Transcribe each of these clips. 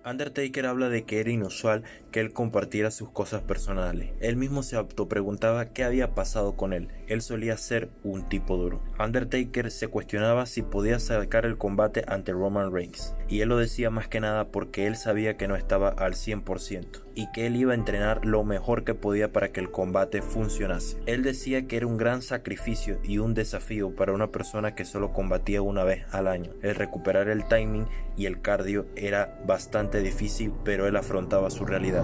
Undertaker habla de que era inusual que él compartiera sus cosas personales. Él mismo se autopreguntaba qué había pasado con él. Él solía ser un tipo duro. Undertaker se cuestionaba si podía sacar el combate ante Roman Reigns. Y él lo decía más que nada porque él sabía que no estaba al 100% y que él iba a entrenar lo mejor que podía para que el combate funcionase. Él decía que era un gran sacrificio y un desafío para una persona que solo combatía una vez al año. El recuperar el timing y el cardio era bastante difícil, pero él afrontaba su realidad.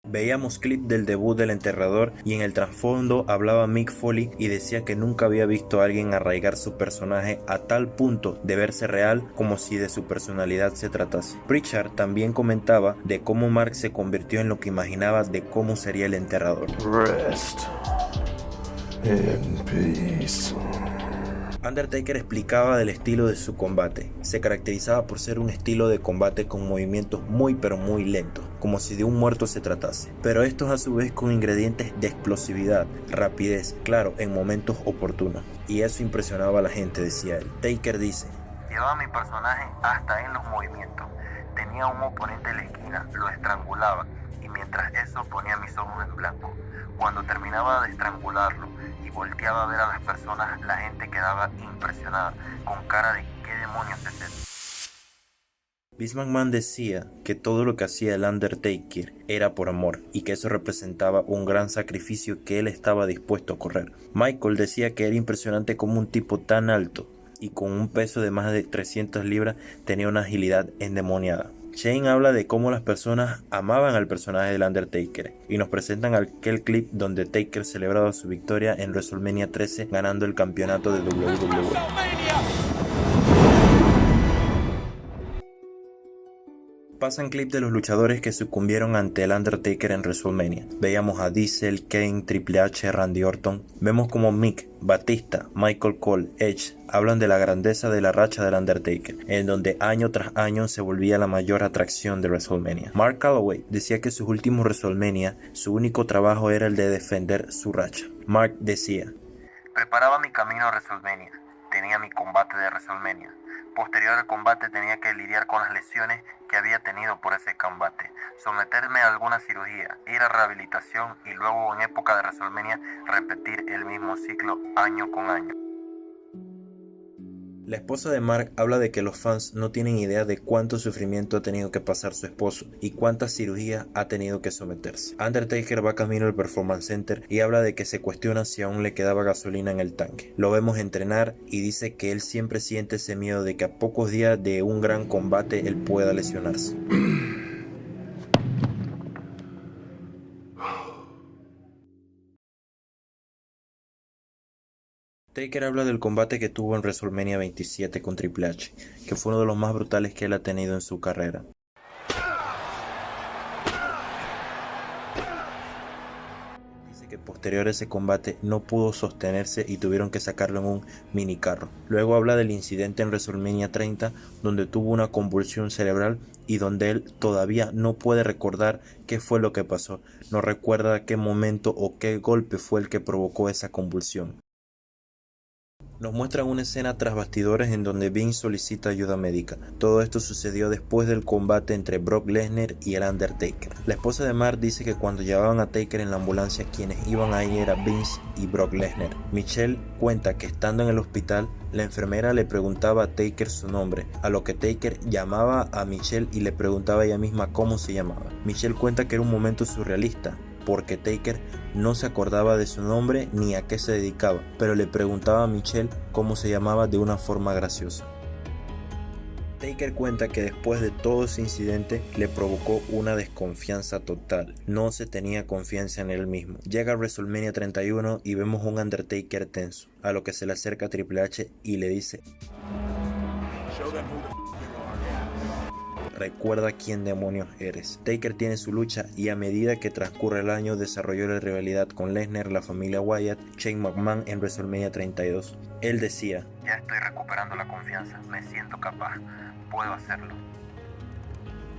Veíamos clip del debut del enterrador y en el trasfondo hablaba Mick Foley y decía que nunca había visto a alguien arraigar su personaje a tal punto de verse real como si de su personalidad se tratase. Pritchard también comentaba de cómo Mark se convirtió en lo que imaginaba de cómo sería el enterrador. Rest in peace. Undertaker explicaba del estilo de su combate. Se caracterizaba por ser un estilo de combate con movimientos muy pero muy lentos, como si de un muerto se tratase, pero estos a su vez con ingredientes de explosividad, rapidez, claro, en momentos oportunos. Y eso impresionaba a la gente, decía él. Taker dice: llevaba a mi personaje hasta en los movimientos. Tenía un oponente en la esquina, lo estrangulaba y mientras eso ponía mis ojos en blanco. Cuando terminaba de estrangularlo y volteaba a ver a las personas, la gente quedaba impresionada, con cara de ¿qué demonios es eso? Vince McMahon decía que todo lo que hacía el Undertaker era por amor y que eso representaba un gran sacrificio que él estaba dispuesto a correr. Michael decía que era impresionante como un tipo tan alto y con un peso de más de 300 libras tenía una agilidad endemoniada. Shane habla de cómo las personas amaban al personaje del Undertaker y nos presentan aquel clip donde Taker celebraba su victoria en WrestleMania 13 ganando el campeonato de WWE. Pasan clips de los luchadores que sucumbieron ante el Undertaker en WrestleMania. Veíamos a Diesel, Kane, Triple H, Randy Orton. Vemos como Mick, Batista, Michael Cole, Edge hablan de la grandeza de la racha del Undertaker, en donde año tras año se volvía la mayor atracción de WrestleMania. Mark Calaway decía que sus últimos WrestleMania, su único trabajo era el de defender su racha. Mark decía: preparaba mi camino a WrestleMania, tenía mi combate de WrestleMania. Posterior al combate tenía que lidiar con las lesiones que había tenido por ese combate, someterme a alguna cirugía, ir a rehabilitación y luego en época de WrestleMania repetir el mismo ciclo año con año. La esposa de Mark habla de que los fans no tienen idea de cuánto sufrimiento ha tenido que pasar su esposo y cuántas cirugías ha tenido que someterse. Undertaker va camino al Performance Center y habla de que se cuestiona si aún le quedaba gasolina en el tanque. Lo vemos entrenar y dice que él siempre siente ese miedo de que a pocos días de un gran combate él pueda lesionarse. Taker habla del combate que tuvo en WrestleMania 27 con Triple H, que fue uno de los más brutales que él ha tenido en su carrera. Dice que posterior a ese combate no pudo sostenerse y tuvieron que sacarlo en un minicarro. Luego habla del incidente en WrestleMania 30, donde tuvo una convulsión cerebral y donde él todavía no puede recordar qué fue lo que pasó. No recuerda qué momento o qué golpe fue el que provocó esa convulsión. Nos muestran una escena tras bastidores en donde Vince solicita ayuda médica. Todo esto sucedió después del combate entre Brock Lesnar y el Undertaker. La esposa de Mark dice que cuando llevaban a Taker en la ambulancia, quienes iban ahí eran Vince y Brock Lesnar. Michelle cuenta que estando en el hospital, la enfermera le preguntaba a Taker su nombre, a lo que Taker llamaba a Michelle y le preguntaba a ella misma cómo se llamaba. Michelle cuenta que era un momento surrealista, porque Taker no se acordaba de su nombre ni a qué se dedicaba, pero le preguntaba a Michelle cómo se llamaba de una forma graciosa. Taker cuenta que después de todo ese incidente le provocó una desconfianza total, no se tenía confianza en él mismo. Llega a WrestleMania 31 y vemos un Undertaker tenso, a lo que se le acerca a Triple H y le dice: recuerda quién demonios eres. Taker tiene su lucha y a medida que transcurre el año desarrolló la rivalidad con Lesnar, la familia Wyatt, Shane McMahon en WrestleMania 32. Él decía: ya estoy recuperando la confianza, me siento capaz, puedo hacerlo.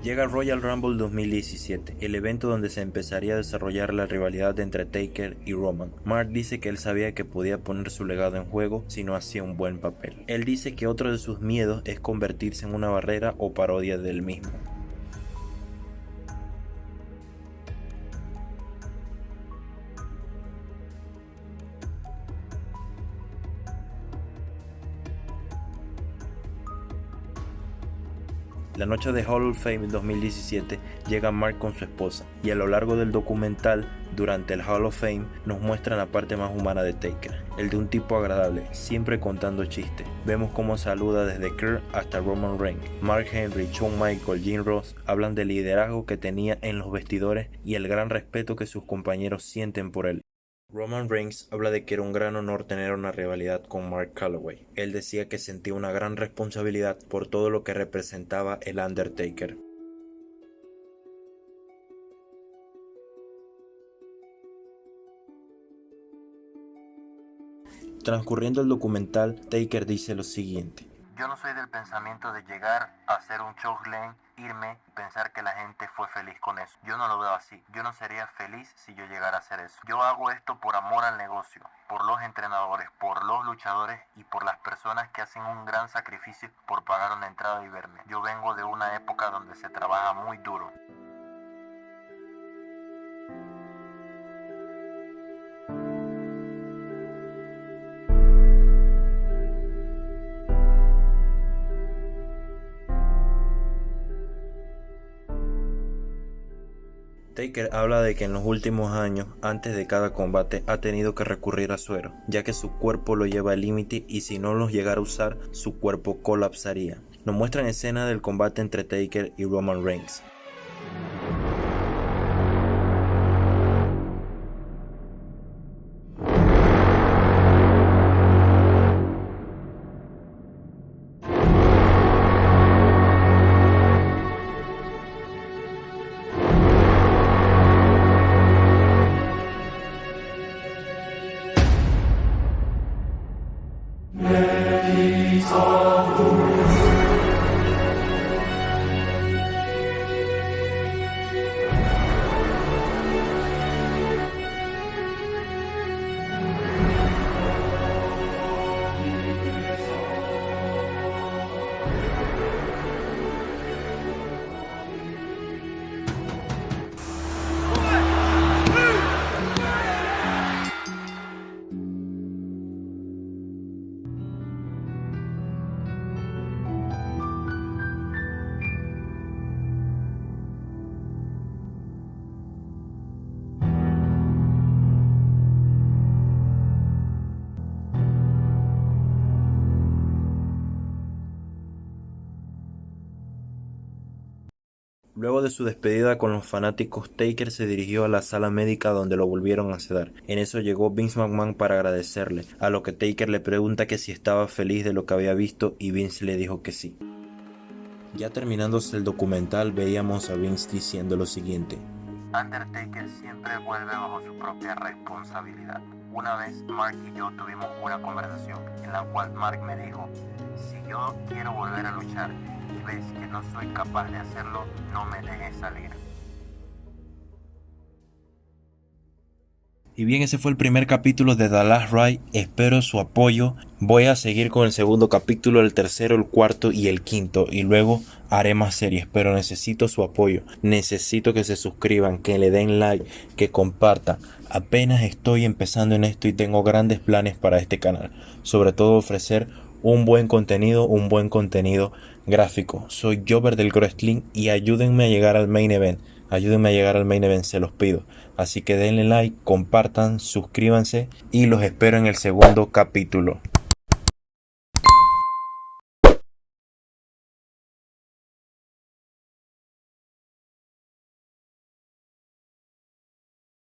Llega Royal Rumble 2017, el evento donde se empezaría a desarrollar la rivalidad entre Taker y Roman. Mark dice que él sabía que podía poner su legado en juego si no hacía un buen papel. Él dice que otro de sus miedos es convertirse en una barrera o parodia del mismo. La noche de Hall of Fame 2017 llega Mark con su esposa y a lo largo del documental, durante el Hall of Fame, nos muestran la parte más humana de Taker, el de un tipo agradable, siempre contando chistes. Vemos cómo saluda desde Kurt hasta Roman Reigns. Mark Henry, Shawn Michaels, Jim Ross hablan del liderazgo que tenía en los vestidores y el gran respeto que sus compañeros sienten por él. Roman Reigns habla de que era un gran honor tener una rivalidad con Mark Calaway. Él decía que sentía una gran responsabilidad por todo lo que representaba el Undertaker. Transcurriendo el documental, Taker dice lo siguiente: Yo no soy del pensamiento de llegar a hacer un show lane, irme y pensar que la gente fue feliz con eso. Yo no lo veo así. Yo no sería feliz si yo llegara a hacer eso. Yo hago esto por amor al negocio, por los entrenadores, por los luchadores y por las personas que hacen un gran sacrificio por pagar una entrada y verme. Yo vengo de una época donde se trabaja muy duro. Taker habla de que en los últimos años, antes de cada combate, ha tenido que recurrir a suero, ya que su cuerpo lo lleva al límite y si no los llegara a usar, su cuerpo colapsaría. Nos muestran escenas del combate entre Taker y Roman Reigns. Luego de su despedida con los fanáticos, Taker se dirigió a la sala médica donde lo volvieron a sedar. En eso llegó Vince McMahon para agradecerle, a lo que Taker le pregunta que si estaba feliz de lo que había visto y Vince le dijo que sí. Ya terminándose el documental veíamos a Vince diciendo lo siguiente: Undertaker siempre vuelve bajo su propia responsabilidad. Una vez Mark y yo tuvimos una conversación en la cual Mark me dijo: si yo quiero volver a luchar y ves que no soy capaz de hacerlo, no me dejes salir. Y bien, ese fue el primer capítulo de The Last Ride. Espero su apoyo. Voy a seguir con el segundo capítulo, el tercero, el cuarto y el quinto. Y luego haré más series. Pero necesito su apoyo. Necesito que se suscriban, que le den like, que compartan. Apenas estoy empezando en esto y tengo grandes planes para este canal. Sobre todo ofrecer un buen contenido gráfico. Soy Jover del Wrestling y ayúdenme a llegar al main event. Se los pido. Así que denle like, compartan, suscríbanse y los espero en el segundo capítulo.